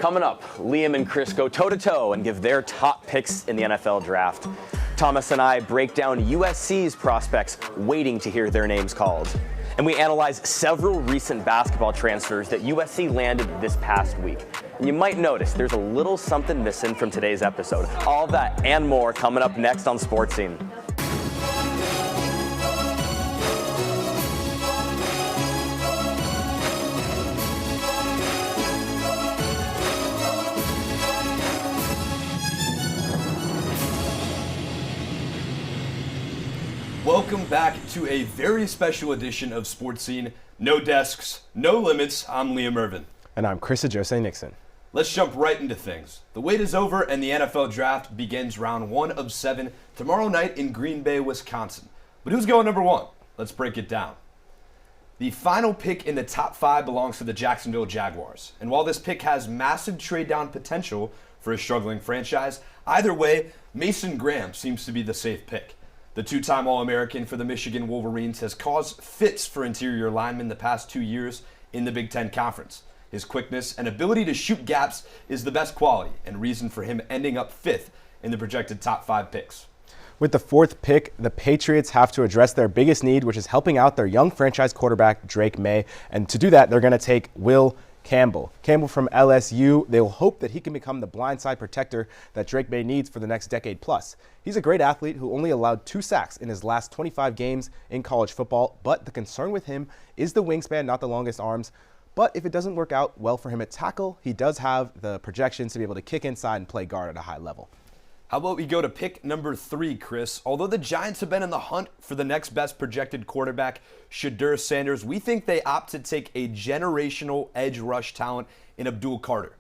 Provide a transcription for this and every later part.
Coming up, Liam and Chris go toe-to-toe and give their top picks in the NFL draft. Thomas and I break down USC's prospects waiting to hear their names called. And we analyze several recent basketball transfers that USC landed this past week. And you might notice there's a little something missing from today's episode. All that and more coming up next on Sports Scene. Welcome back to a very special edition of Sports Scene. No desks, no limits. I'm Liam Irvin. And I'm Chris Jose Nixon. Let's jump right into things. The wait is over and the NFL draft begins round 1 of 7 tomorrow night in Green Bay, Wisconsin. But who's going number 1? Let's break it down. The final pick in the top 5 belongs to the Jacksonville Jaguars. And while this pick has massive trade down potential for a struggling franchise, either way, Mason Graham seems to be the safe pick. The two-time All-American for the Michigan Wolverines has caused fits for interior linemen the past 2 years in the Big Ten Conference. His quickness and ability to shoot gaps is the best quality and reason for him ending up 5th in the projected top 5 picks. With the 4th pick, the Patriots have to address their biggest need, which is helping out their young franchise quarterback, Drake May. And to do that, they're going to take Will Campbell. Campbell from LSU, they'll hope that he can become the blindside protector that Drake May needs for the next decade plus. He's a great athlete who only allowed 2 sacks in his last 25 games in college football, but the concern with him is the wingspan, not the longest arms. But if it doesn't work out well for him at tackle, he does have the projections to be able to kick inside and play guard at a high level. How about we go to pick number 3, Chris? Although the Giants have been in the hunt for the next best projected quarterback, Shedeur Sanders, we think they opt to take a generational edge rush talent in Abdul Carter.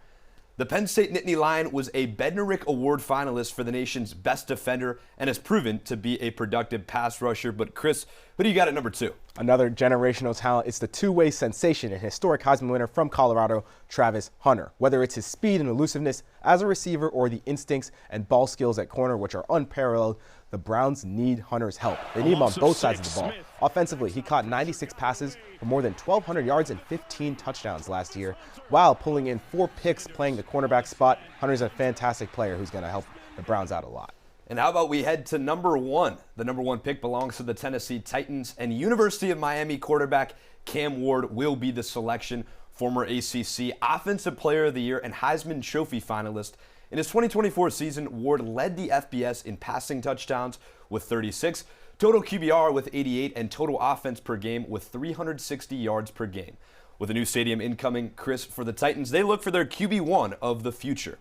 The Penn State Nittany Lion was a Bednarik Award finalist for the nation's best defender and has proven to be a productive pass rusher. But Chris, who do you got at number 2? Another generational talent. It's the two-way sensation and historic Heisman winner from Colorado, Travis Hunter. Whether it's his speed and elusiveness as a receiver or the instincts and ball skills at corner, which are unparalleled, the Browns need Hunter's help. They need him on both sides of the ball. Offensively, he caught 96 passes for more than 1,200 yards and 15 touchdowns last year, while pulling in 4 picks playing the cornerback spot. Hunter's a fantastic player who's going to help the Browns out a lot. And how about we head to number 1? The number 1 pick belongs to the Tennessee Titans, and University of Miami quarterback Cam Ward will be the selection. Former ACC Offensive Player of the Year and Heisman Trophy finalist. In his 2024 season, Ward led the FBS in passing touchdowns with 36, total QBR with 88, and total offense per game with 360 yards per game. With a new stadium incoming, Chris, for the Titans, they look for their QB1 of the future.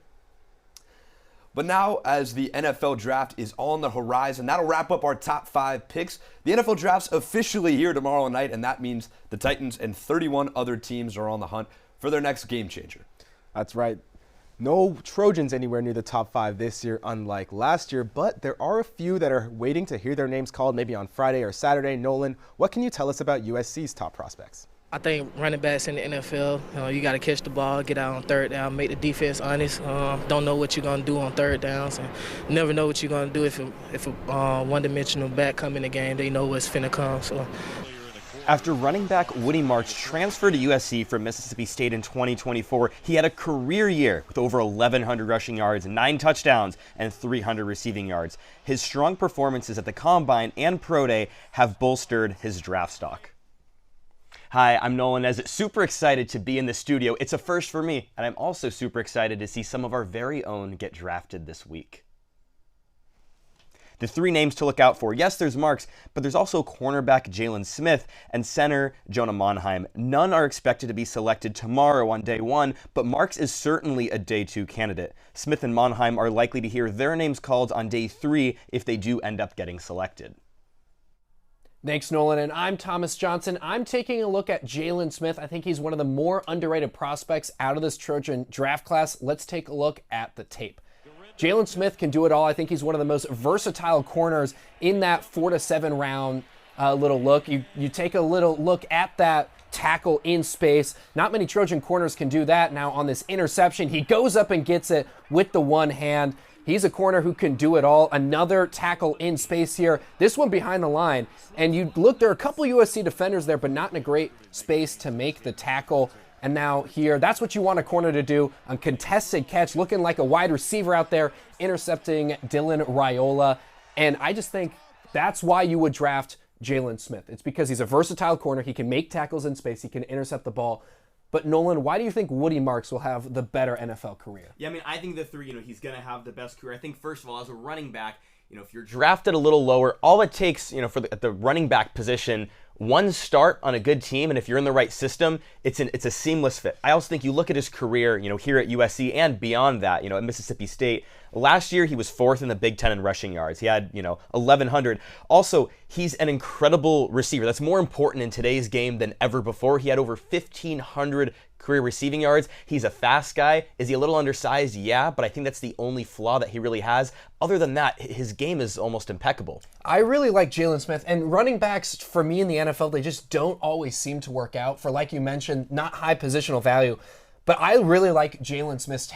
But now, as the NFL draft is on the horizon, that'll wrap up our top 5 picks. The NFL draft's officially here tomorrow night, and that means the Titans and 31 other teams are on the hunt for their next game changer. That's right. No Trojans anywhere near the top 5 this year, unlike last year, but there are a few that are waiting to hear their names called maybe on Friday or Saturday. Nolan, what can you tell us about USC's top prospects? I think running backs in the NFL, you got to catch the ball, get out on 3rd down, make the defense honest. Don't know what you're going to do on 3rd downs, and never know what you're going to do if a one-dimensional back come in the game. They know what's finna come. So. After running back Woody Marks transferred to USC from Mississippi State in 2024, he had a career year with over 1,100 rushing yards, 9 touchdowns, and 300 receiving yards. His strong performances at the Combine and Pro Day have bolstered his draft stock. Hi, I'm Nolan Nezet, super excited to be in the studio. It's a first for me, and I'm also super excited to see some of our very own get drafted this week. The 3 names to look out for. Yes, there's Marks, but there's also cornerback Jaylen Smith and center Jonah Monheim. None are expected to be selected tomorrow on day 1, but Marks is certainly a day 2 candidate. Smith and Monheim are likely to hear their names called on day 3 if they do end up getting selected. Thanks, Nolan. And I'm Thomas Johnson. I'm taking a look at Jaylen Smith. I think he's one of the more underrated prospects out of this Trojan draft class. Let's take a look at the tape. Jaylen Smith can do it all. I think he's one of the most versatile corners in that 4 to 7 round little look. You take a little look at that tackle in space. Not many Trojan corners can do that. Now on this interception, he goes up and gets it with the one hand. He's a corner who can do it all. Another tackle in space here. This one behind the line. And you look, there are a couple USC defenders there, but not in a great space to make the tackle. And now here, that's what you want a corner to do. A contested catch, looking like a wide receiver out there, intercepting Dylan Raiola. And I just think that's why you would draft Jaylen Smith. It's because he's a versatile corner. He can make tackles in space. He can intercept the ball. But Nolan, why do you think Woody Marks will have the better NFL career? Yeah, I mean, I think the three, he's going to have the best career. I think, first of all, as a running back, if you're drafted a little lower, all it takes, for at the running back position, one start on a good team, and if you're in the right system, it's a seamless fit. I also think you look at his career, here at USC and beyond that, at Mississippi State. Last year, he was 4th in the Big Ten in rushing yards. He had, 1,100. Also, he's an incredible receiver. That's more important in today's game than ever before. He had over 1,500 career receiving yards. He's a fast guy. Is he a little undersized? Yeah, but I think that's the only flaw that he really has. Other than that, his game is almost impeccable. I really like Jaylen Smith, and running backs, for me in the NFL, they just don't always seem to work out for, like you mentioned, not high positional value. But I really like Jaylen Smith's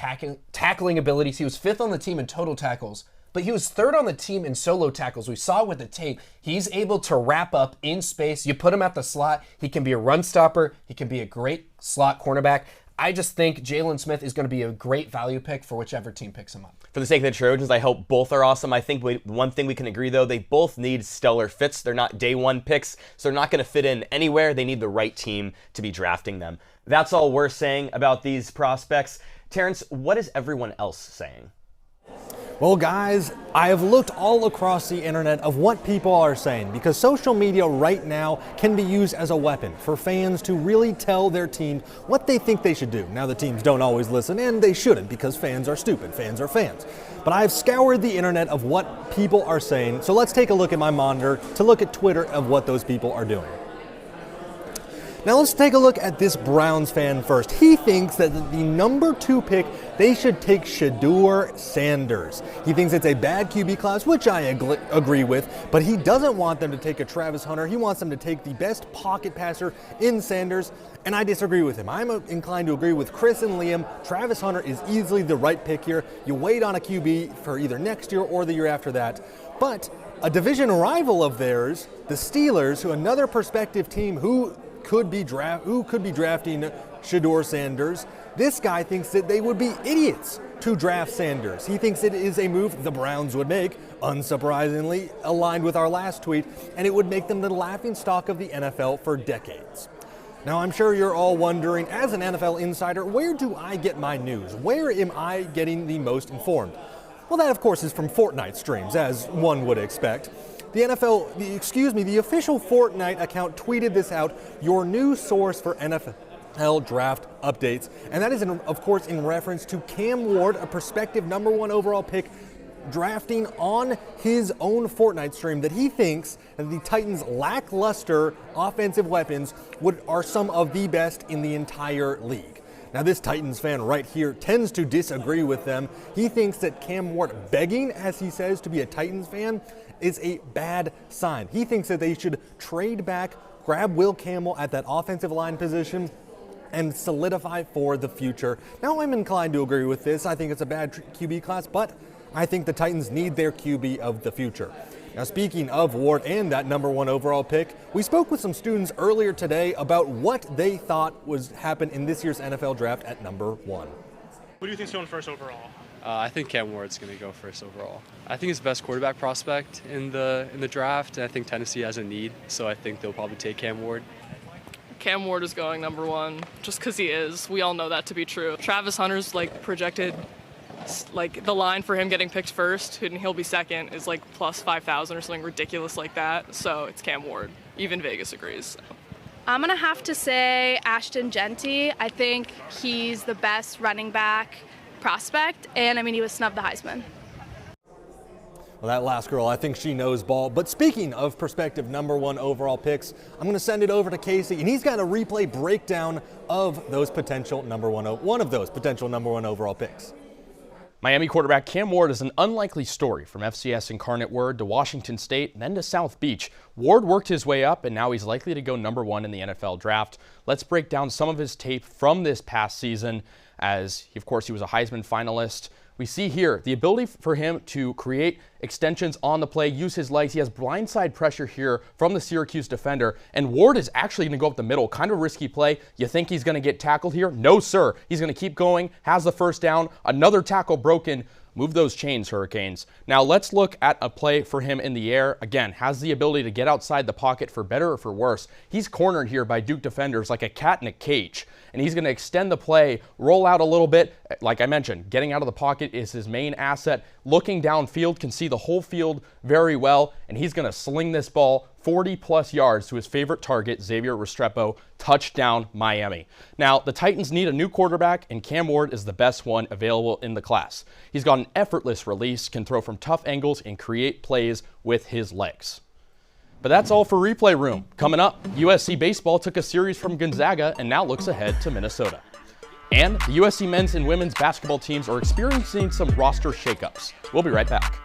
tackling abilities. He was 5th on the team in total tackles, but he was 3rd on the team in solo tackles. We saw with the tape, he's able to wrap up in space. You put him at the slot, he can be a run stopper. He can be a great slot cornerback. I just think Jaylen Smith is going to be a great value pick for whichever team picks him up. For the sake of the Trojans, I hope both are awesome. I think one thing we can agree, though, they both need stellar fits. They're not day one picks, so they're not going to fit in anywhere. They need the right team to be drafting them. That's all we're saying about these prospects. Terrence, what is everyone else saying? Well, guys, I have looked all across the internet of what people are saying, because social media right now can be used as a weapon for fans to really tell their team what they think they should do. Now, the teams don't always listen, and they shouldn't, because fans are stupid. Fans are fans. But I've scoured the internet of what people are saying, so let's take a look at my monitor to look at Twitter of what those people are doing. Now let's take a look at this Browns fan first. He thinks that the number 2 pick, they should take Shedeur Sanders. He thinks it's a bad QB class, which I agree with, but he doesn't want them to take a Travis Hunter. He wants them to take the best pocket passer in Sanders, and I disagree with him. I'm inclined to agree with Chris and Liam. Travis Hunter is easily the right pick here. You wait on a QB for either next year or the year after that. But a division rival of theirs, the Steelers, who another prospective team who could be drafting Shedeur Sanders. This guy thinks that they would be idiots to draft Sanders. He thinks it is a move the Browns would make, unsurprisingly, aligned with our last tweet, and it would make them the laughingstock of the NFL for decades. Now, I'm sure you're all wondering, as an NFL insider, where do I get my news? Where am I getting the most informed? Well, that, of course, is from Fortnite streams, as one would expect. The official Fortnite account tweeted this out, your new source for NFL draft updates. And that is, of course, in reference to Cam Ward, a prospective number 1 overall pick, drafting on his own Fortnite stream that he thinks that the Titans' lackluster offensive weapons are some of the best in the entire league. Now, this Titans fan right here tends to disagree with them. He thinks that Cam Ward begging, as he says, to be a Titans fan is a bad sign. He thinks that they should trade back, grab Will Campbell at that offensive line position, and solidify for the future. Now, I'm inclined to agree with this. I think it's a bad QB class, but I think the Titans need their QB of the future. Now, speaking of Ward and that number 1 overall pick, we spoke with some students earlier today about what they thought was happen in this year's NFL draft at number 1. Who do you think's going first overall? I think Cam Ward's going to go first overall. I think he's the best quarterback prospect in the draft, and I think Tennessee has a need, so I think they'll probably take Cam Ward. Cam Ward is going number 1, just because he is. We all know that to be true. Travis Hunter's projected, the line for him getting picked first, and he'll be second, is plus 5,000 or something ridiculous like that. So it's Cam Ward. Even Vegas agrees. So. I'm going to have to say Ashton Genty. I think he's the best running back prospect, and he was snubbed the Heisman. Well, that last girl, I think she knows ball. But speaking of prospective number 1 overall picks, I'm going to send it over to Casey, and he's got a replay breakdown of those potential one of those potential number 1 overall picks. Miami quarterback Cam Ward is an unlikely story from FCS Incarnate Word to Washington State and then to South Beach. Ward worked his way up, and now he's likely to go number 1 in the NFL draft. Let's break down some of his tape from this past season, as, of course, he was a Heisman finalist We see here the ability for him to create extensions on the play, use his legs. He has blindside pressure here from the Syracuse defender, and Ward is actually going to go up the middle. Kind of risky play. You think he's going to get tackled here? No, sir. He's going to keep going, has the first down, another tackle broken. Move those chains, Hurricanes. Now let's look at a play for him in the air. Again, has the ability to get outside the pocket for better or for worse. He's cornered here by Duke defenders like a cat in a cage, and he's going to extend the play, roll out a little bit. Like I mentioned, getting out of the pocket is his main asset. Looking downfield, can see the whole field very well, and he's going to sling this ball 40-plus yards to his favorite target, Xavier Restrepo. Touchdown, Miami. Now, the Titans need a new quarterback, and Cam Ward is the best one available in the class. He's got an effortless release, can throw from tough angles, and create plays with his legs. But that's all for Replay Room. Coming up, USC baseball took a series from Gonzaga and now looks ahead to Minnesota. And the USC men's and women's basketball teams are experiencing some roster shakeups. We'll be right back.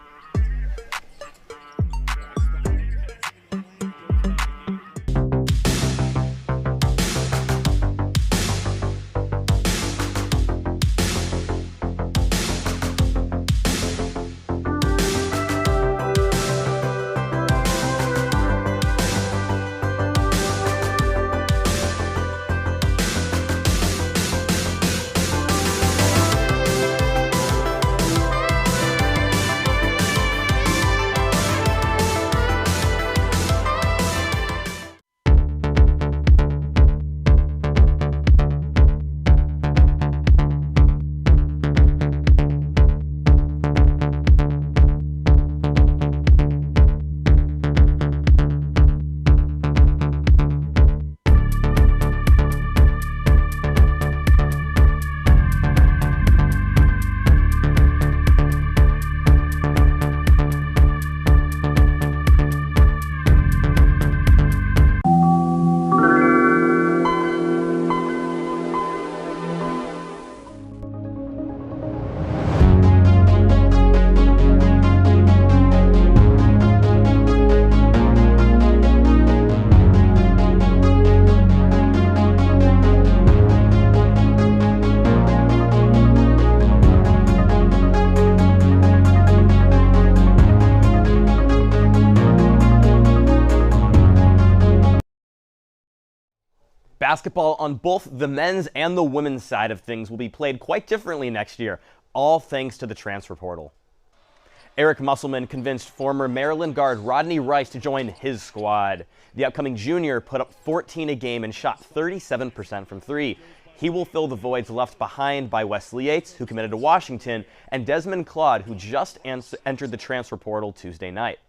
Basketball on both the men's and the women's side of things will be played quite differently next year, all thanks to the transfer portal. Eric Musselman convinced former Maryland guard Rodney Rice to join his squad. The upcoming junior put up 14 a game and shot 37% from three. He will fill the voids left behind by Wesley Yates, who committed to Washington, and Desmond Claude, who just entered the transfer portal Tuesday night.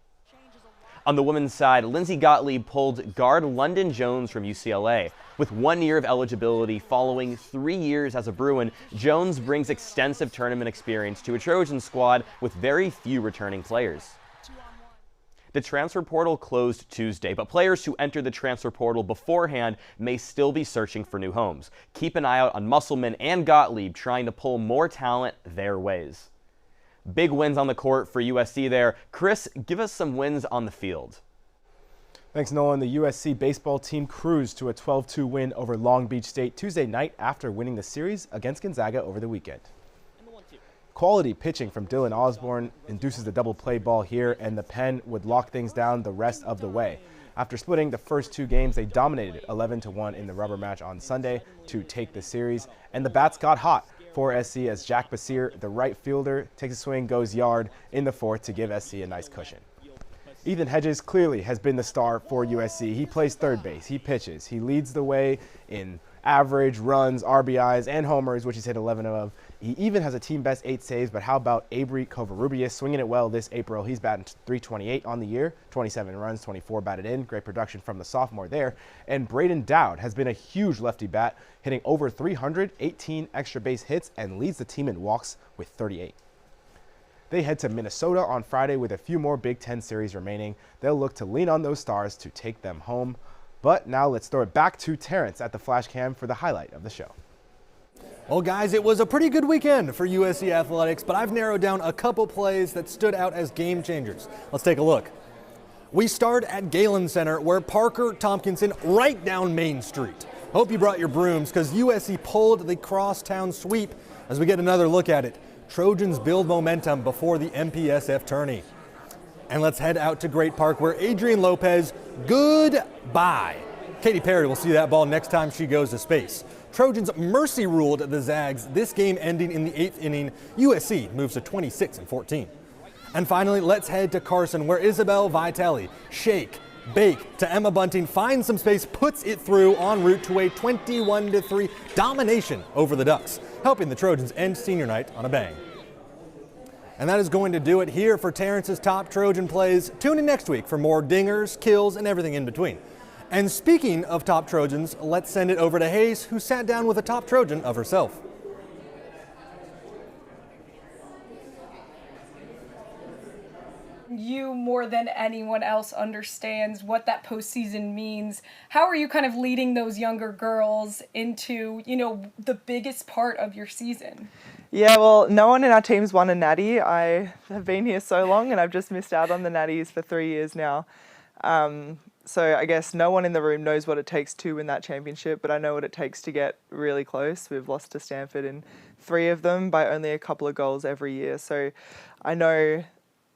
On the women's side, Lindsey Gottlieb pulled guard London Jones from UCLA. With 1 year of eligibility following 3 years as a Bruin, Jones brings extensive tournament experience to a Trojan squad with very few returning players. The transfer portal closed Tuesday, but players who entered the transfer portal beforehand may still be searching for new homes. Keep an eye out on Musselman and Gottlieb trying to pull more talent their ways. Big wins on the court for USC there. Chris, give us some wins on the field. Thanks, Nolan. The USC baseball team cruised to a 12-2 win over Long Beach State Tuesday night after winning the series against Gonzaga over the weekend. Quality pitching from Dylan Osborne induces the double play ball here, and the Pen would lock things down the rest of the way. After splitting the first two games, they dominated 11-1 in the rubber match on Sunday to take the series, and the bats got hot for SC as Jack Basir, the right fielder, takes a swing, goes yard in the fourth to give SC a nice cushion. Ethan Hedges clearly has been the star for USC. He plays third base, he pitches, he leads the way in average, runs, RBIs, and homers, which he's hit 11 of. He even has a team best 8 saves, but how about Avery Covarrubias swinging it well this April? He's batting .328 on the year, 27 runs, 24 batted in. Great production from the sophomore there. And Braden Dowd has been a huge lefty bat, hitting over 300, 18 extra base hits, and leads the team in walks with 38. They head to Minnesota on Friday with a few more Big Ten series remaining. They'll look to lean on those stars to take them home. But now let's throw it back to Terrence at the flash cam for the highlight of the show. Well, guys, it was a pretty good weekend for USC athletics, but I've narrowed down a couple plays that stood out as game changers. Let's take a look. We start at Galen Center, where Parker Tompkinson right down Main Street. Hope you brought your brooms, because USC pulled the crosstown sweep as we get another look at it. Trojans build momentum before the MPSF tourney. And let's head out to Great Park where Adrian Lopez, goodbye. Katy Perry will see that ball next time she goes to space. Trojans mercy ruled the Zags, this game ending in the 8th inning. USC moves to 26-14. And finally, let's head to Carson where Isabel Vitelli, shake, bake to Emma Bunting, finds some space, puts it through en route to a 21-3 domination over the Ducks, helping the Trojans end senior night on a bang. And that is going to do it here for Terrence's Top Trojan Plays. Tune in next week for more dingers, kills, and everything in between. And speaking of top Trojans, let's send it over to Hayes, who sat down with a top Trojan of herself. You more than anyone else understands what that postseason means. How are you kind of leading those younger girls into, the biggest part of your season? Yeah, well, no one in our team's won a natty. I have been here so long and I've just missed out on the natties for 3 years now. So I guess no one in the room knows what it takes to win that championship, but I know what it takes to get really close. We've lost to Stanford in 3 of them by only a couple of goals every year. So I know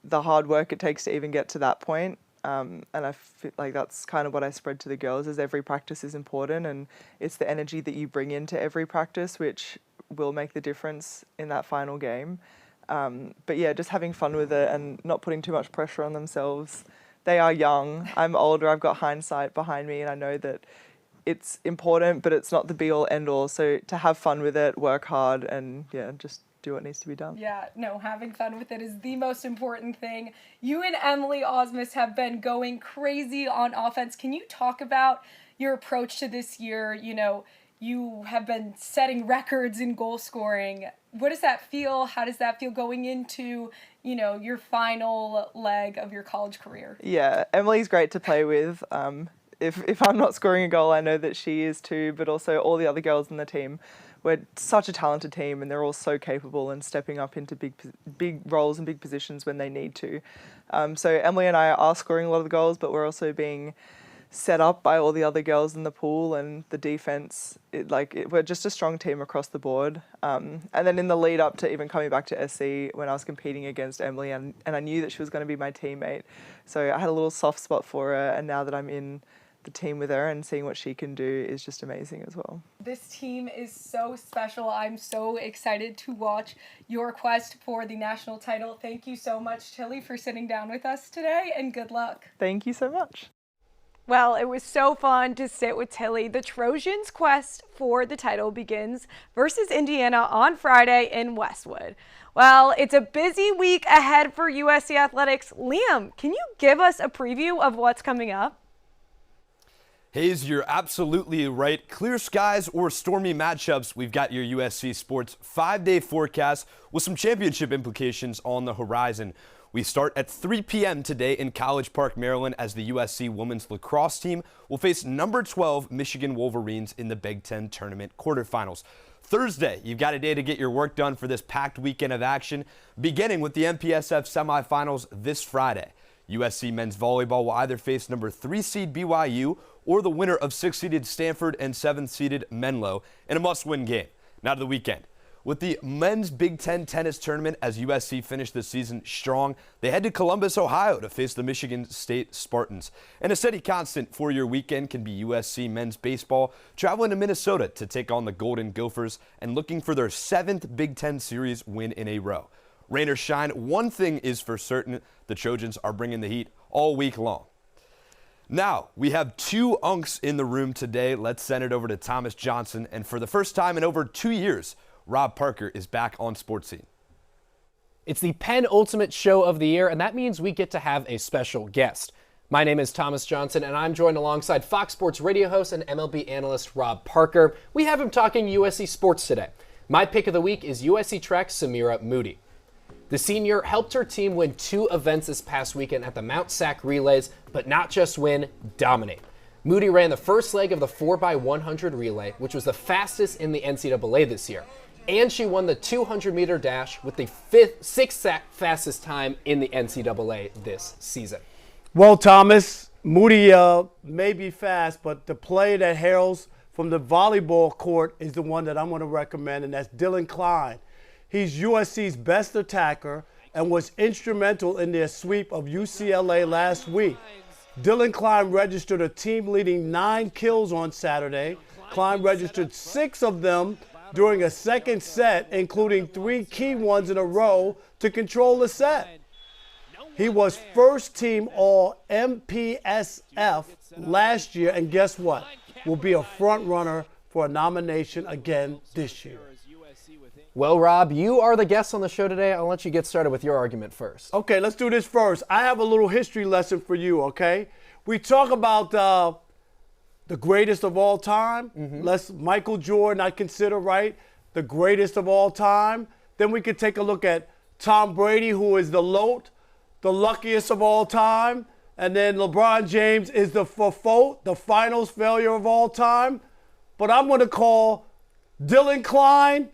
the hard work it takes to even get to that point. And I feel like that's kind of what I spread to the girls, is every practice is important and it's the energy that you bring into every practice which will make the difference in that final game. But yeah, just having fun with it and not putting too much pressure on themselves. They are young. I'm older. I've got hindsight behind me and I know that it's important, but it's not the be-all, end-all. So to have fun with it, work hard and just do what needs to be done. Yeah, no, having fun with it is the most important thing. You and Emily Osmus have been going crazy on offense. Can you talk about your approach to this year? You have been setting records in goal scoring. What does that feel? How does that feel going into, your final leg of your college career? Yeah, Emily's great to play with. If I'm not scoring a goal, I know that she is too, but also all the other girls in the team. We're such a talented team and they're all so capable and stepping up into big roles and big positions when they need to. So Emily and I are scoring a lot of the goals, but we're also being set up by all the other girls in the pool and the defense. We're just a strong team across the board. And then in the lead up to even coming back to SC, when I was competing against Emily and I knew that she was going to be my teammate. So I had a little soft spot for her, and now that I'm in the team with her and seeing what she can do is just amazing as well. This team is so special. I'm so excited to watch your quest for the national title. Thank you so much, Tilly, for sitting down with us today, and good luck. Thank you so much. Well, it was so fun to sit with Tilly. The Trojans' quest for the title begins versus Indiana on Friday in Westwood. Well, it's a busy week ahead for USC Athletics. Liam, can you give us a preview of what's coming up? Hayes, you're absolutely right. Clear skies or stormy matchups, we've got your USC Sports 5-day forecast with some championship implications on the horizon. We start at 3 p.m. today in College Park, Maryland, as the USC women's lacrosse team will face number 12 Michigan Wolverines in the Big Ten tournament quarterfinals. Thursday, you've got a day to get your work done for this packed weekend of action, beginning with the MPSF semifinals this Friday. USC men's volleyball will either face number 3 seed BYU or the winner of 6-seeded Stanford and 7th-seeded Menlo in a must-win game. Now to the weekend. With the men's Big Ten tennis tournament, as USC finished the season strong, they head to Columbus, Ohio to face the Michigan State Spartans. And a steady constant for your weekend can be USC men's baseball, traveling to Minnesota to take on the Golden Gophers and looking for their 7th Big Ten series win in a row. Rain or shine, one thing is for certain, the Trojans are bringing the heat all week long. Now, we have 2 unks in the room today. Let's send it over to Thomas Johnson. And for the first time in over 2 years, Rob Parker is back on Sports Scene. It's the penultimate show of the year, and that means we get to have a special guest. My name is Thomas Johnson, and I'm joined alongside Fox Sports radio host and MLB analyst Rob Parker. We have him talking USC sports today. My pick of the week is USC track's Samira Moody. The senior helped her team win 2 events this past weekend at the Mount Sac Relays, but not just win, dominate. Moody ran the first leg of the 4x100 relay, which was the fastest in the NCAA this year. And she won the 200-meter dash with the 6th fastest time in the NCAA this season. Well, Thomas, Moody may be fast, but the play that heralds from the volleyball court is the one that I'm going to recommend, and that's Dylan Klein. He's USC's best attacker and was instrumental in their sweep of UCLA last week. Dylan Klein registered a team-leading 9 kills on Saturday. Klein registered 6 of them during a second set, including 3 key ones in a row to control the set. He was first team all MPSF last year, and guess what? Will be a front runner for a nomination again this year. Well, Rob, you are the guest on the show today. I'll let you get started with your argument first. Okay, let's do this first. I have a little history lesson for you, okay? We talk about the greatest of all time. Michael Jordan, I consider, right, the greatest of all time. Then we could take a look at Tom Brady, who is the luckiest of all time. And then LeBron James is the finals failure of all time. But I'm going to call Dylan Klein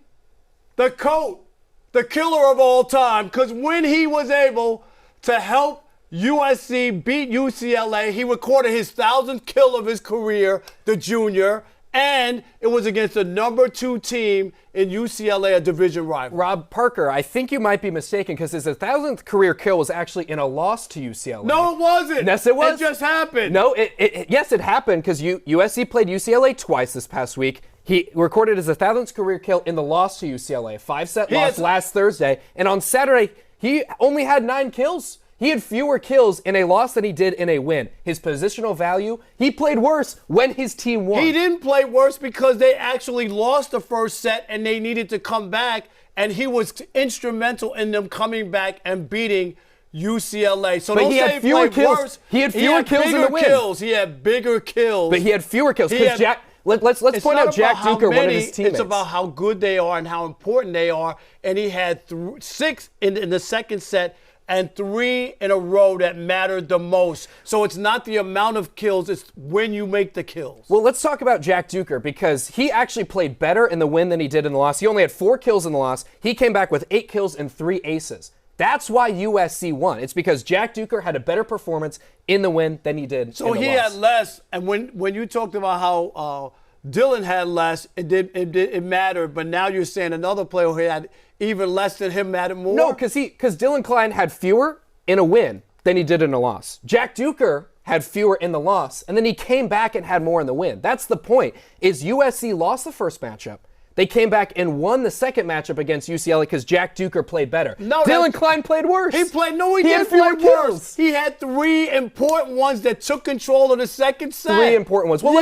the GOAT, the killer of all time, because when he was able to help USC beat UCLA, he recorded his 1,000th kill of his career, the junior, and it was against the number 2 team in UCLA, a division rival. Rob Parker, I think you might be mistaken because his 1,000th career kill was actually in a loss to UCLA. No, it wasn't. Yes, it was. It just happened. No, yes, it happened because USC played UCLA twice this past week. He recorded his 1,000th career kill in the loss to UCLA, 5-set loss last Thursday. And on Saturday, he only had 9 kills. He had fewer kills in a loss than he did in a win. His positional value, he played worse when his team won. He didn't play worse because they actually lost the first set and they needed to come back, and he was instrumental in them coming back and beating UCLA. So don't say he played worse. He had fewer kills in the win. He had bigger kills. But he had fewer kills because Let's point out Jack Duker, one of his teammates. It's about how good they are and how important they are. And he had 6 in the second set and 3 in a row that mattered the most. So it's not the amount of kills, it's when you make the kills. Well, let's talk about Jack Duker because he actually played better in the win than he did in the loss. He only had 4 kills in the loss. He came back with 8 kills and 3 aces. That's why USC won. It's because Jack Duker had a better performance in the win than he did in the loss. So he had less, and when you talked about how Dylan had less, it mattered, but now you're saying another player who had even less than him mattered more? No, because Dylan Klein had fewer in a win than he did in a loss. Jack Duker had fewer in the loss, and then he came back and had more in the win. That's the point, is USC lost the first matchup. They came back and won the second matchup against UCLA because Jack Duker played better. No, Dylan Klein played worse. He didn't play worse. He had 3 important ones that took control of the second set. 3 important ones. Well,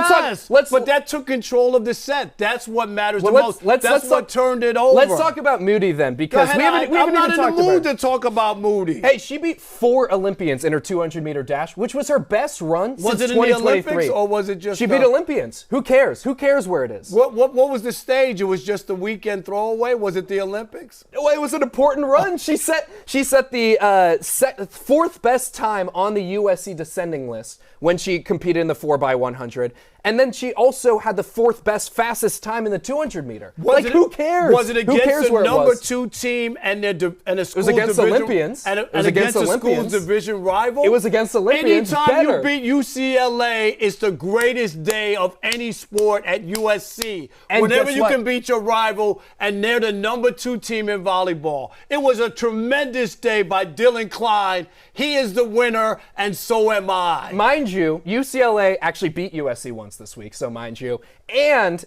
but that took control of the set. That's what matters the most. That's what turned it over. Let's talk about Moody then, because we haven't I'm not even in talked the mood about to talk about Moody. Hey, she beat 4 Olympians in her 200-meter dash, which was her best run since 2023. Was it in the Olympics or was it just? She beat Olympians. Who cares? Who cares where it is? What was the stage? It was just the weekend throwaway? Was it the Olympics? No, it was an important run. She set the 4th best time on the USC descending list when she competed in the 4x100. And then she also had the 4th best fastest time in the 200 meter. Who cares? Was it against the number 2 team and a school division? It was against Olympians. And against the school's division rival? It was against Olympians. Anytime you beat UCLA, it's the greatest day of any sport at USC. And whenever you can beat your rival, and they're the number 2 team in volleyball. It was a tremendous day by Dylan Klein. He is the winner, and so am I. Mind you, UCLA actually beat USC once this week, so mind you. And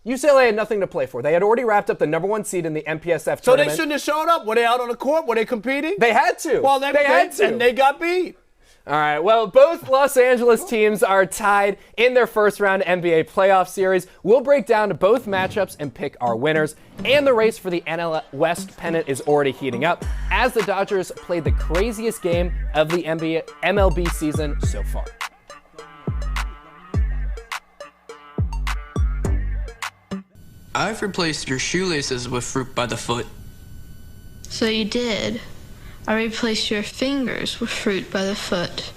UCLA had nothing to play for. They had already wrapped up the number 1 seed in the MPSF tournament. So they shouldn't have showed up? Were they out on the court? Were they competing? They had to. Well, they had to. And they got beat. All right, well, both Los Angeles teams are tied in their first round NBA playoff series. We'll break down both matchups and pick our winners. And the race for the NL West pennant is already heating up as the Dodgers play the craziest game of the MLB season so far. I've replaced your shoelaces with fruit by the foot. So you did. I replaced your fingers with fruit by the foot.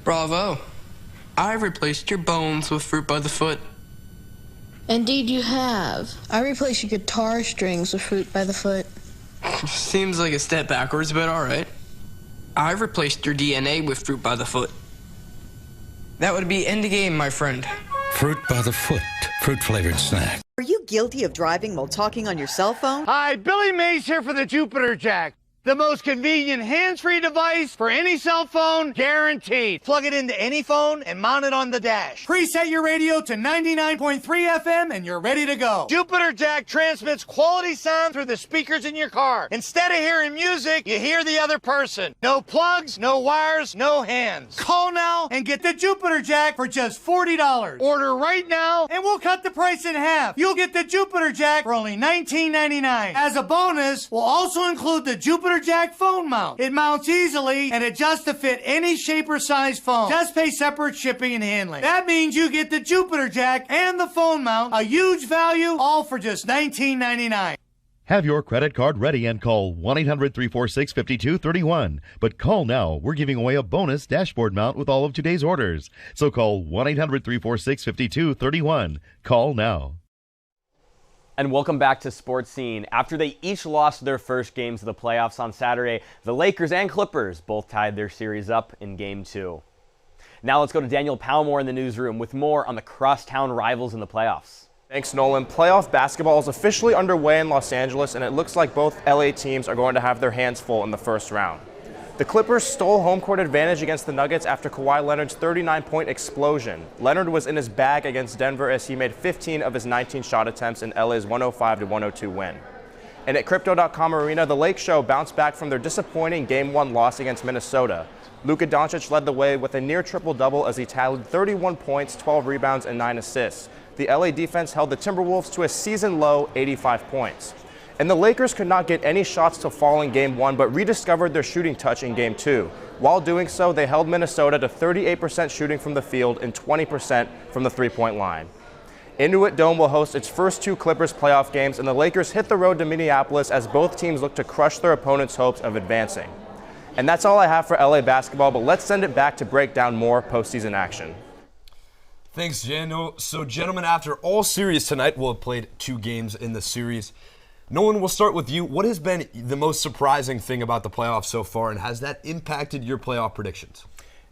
Bravo. I've replaced your bones with fruit by the foot. Indeed you have. I replaced your guitar strings with fruit by the foot. Seems like a step backwards, but all right. I've replaced your DNA with fruit by the foot. That would be end of game, my friend. Fruit by the foot. Fruit-flavored snack. Are you you guilty of driving while talking on your cell phone? Hi, Billy Mays here for the Jupiter Jack. The most convenient hands-free device for any cell phone, guaranteed. Plug it into any phone and mount it on the dash. Preset your radio to 99.3 FM and you're ready to go. Jupiter Jack transmits quality sound through the speakers in your car. Instead of hearing music, you hear the other person. No plugs, no wires, no hands. Call now and get the Jupiter Jack for just $40. Order right now and we'll cut the price in half. You'll get the Jupiter Jack for only $19.99. As a bonus, we'll also include the Jupiter Jack phone mount. It mounts easily and adjusts to fit any shape or size phone. Just pay separate shipping and handling. That means you get the Jupiter Jack and the phone mount, a huge value, all for just $19.99. Have your credit card ready and call 1-800-346-5231. But call now. We're giving away a bonus dashboard mount with all of today's orders. So call 1-800-346-5231. Call now. And welcome back to Sports Scene. After they each lost their first games of the playoffs on Saturday, the Lakers and Clippers both tied their series up in Game 2. Now let's go to Daniel Palmore in the newsroom with more on the crosstown rivals in the playoffs. Thanks, Nolan. Playoff basketball is officially underway in Los Angeles, and it looks like both LA teams are going to have their hands full in the first round. The Clippers stole home court advantage against the Nuggets after Kawhi Leonard's 39-point explosion. Leonard was in his bag against Denver as he made 15 of his 19 shot attempts in LA's 105-102 win. And at Crypto.com Arena, the Lake Show bounced back from their disappointing Game 1 loss against Minnesota. Luka Doncic led the way with a near triple-double as he tallied 31 points, 12 rebounds, and 9 assists. The LA defense held the Timberwolves to a season-low 85 points. And the Lakers could not get any shots to fall in Game 1, but rediscovered their shooting touch in Game 2. While doing so, they held Minnesota to 38% shooting from the field and 20% from the three-point line. Intuit Dome will host its first two Clippers playoff games, and the Lakers hit the road to Minneapolis as both teams look to crush their opponents' hopes of advancing. And that's all I have for LA basketball, but let's send it back to break down more postseason action. Thanks, Jano. So, gentlemen, after all series tonight, we'll have played 2 games in the series. Nolan, we'll start with you. What has been the most surprising thing about the playoffs so far, and has that impacted your playoff predictions?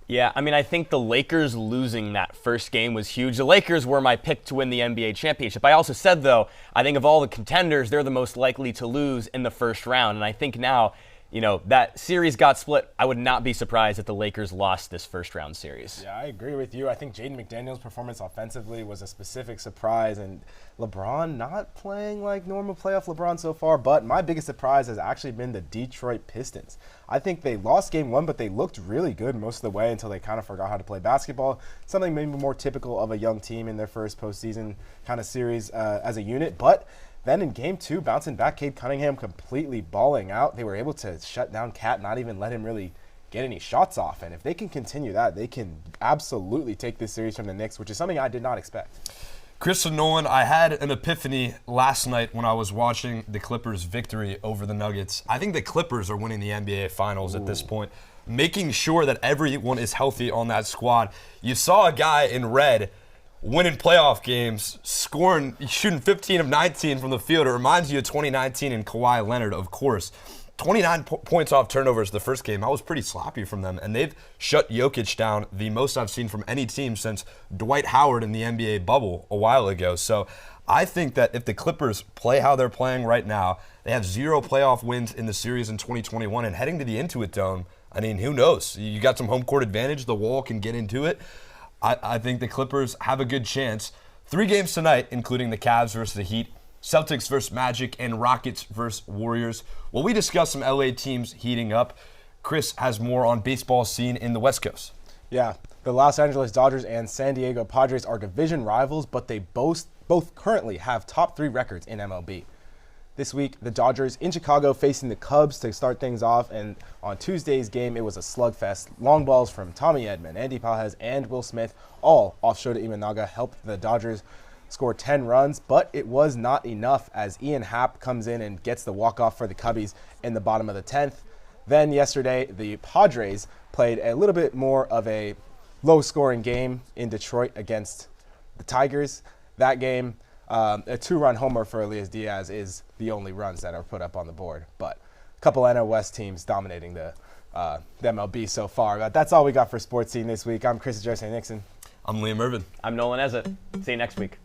Yeah, I mean, I think the Lakers losing that first game was huge. The Lakers were my pick to win the NBA championship. I also said, though, I think of all the contenders, they're the most likely to lose in the first round. And I think now, that series got split. I would not be surprised if the Lakers lost this first round series. Yeah, I agree with you. I think Jaden McDaniels' performance offensively was a specific surprise, and LeBron not playing like normal playoff LeBron so far, but my biggest surprise has actually been the Detroit Pistons. I think they lost Game 1, but they looked really good most of the way until they kind of forgot how to play basketball. Something maybe more typical of a young team in their first postseason kind of series as a unit, but then in Game 2, bouncing back, Cade Cunningham completely balling out. They were able to shut down Cat, not even let him really get any shots off. And if they can continue that, they can absolutely take this series from the Knicks, which is something I did not expect. Chris and Nolan, I had an epiphany last night when I was watching the Clippers' victory over the Nuggets. I think the Clippers are winning the NBA Finals at this point, making sure that everyone is healthy on that squad. You saw a guy in red winning playoff games, shooting 15 of 19 from the field. It reminds you of 2019 and Kawhi Leonard, of course. 29 points off turnovers the first game. I was pretty sloppy from them, and they've shut Jokic down the most I've seen from any team since Dwight Howard in the NBA bubble a while ago. So I think that if the Clippers play how they're playing right now, they have 0 playoff wins in the series in 2021, and heading to the Intuit Dome, I mean, who knows? You got some home court advantage. The Wall can get into it. I think the Clippers have a good chance. 3 games tonight, including the Cavs versus the Heat, Celtics versus Magic, and Rockets versus Warriors. Well, we discussed some LA teams heating up. Chris has more on baseball scene in the West Coast. Yeah, the Los Angeles Dodgers and San Diego Padres are division rivals, but they both currently have top 3 records in MLB. This week, the Dodgers in Chicago facing the Cubs to start things off, and on Tuesday's game, it was a slugfest. Long balls from Tommy Edman, Andy Pages, and Will Smith, all off Shota Imanaga, helped the Dodgers score 10 runs, but it was not enough as Ian Happ comes in and gets the walk-off for the Cubbies in the bottom of the 10th. Then yesterday, the Padres played a little bit more of a low-scoring game in Detroit against the Tigers. That game, a 2-run homer for Elias Diaz is the only runs that are put up on the board. But a couple NL West teams dominating the MLB so far. But that's all we got for Sports Scene this week. I'm Chris Jose Nixon. I'm Liam Irvin. I'm Nolan Ezett. See you next week.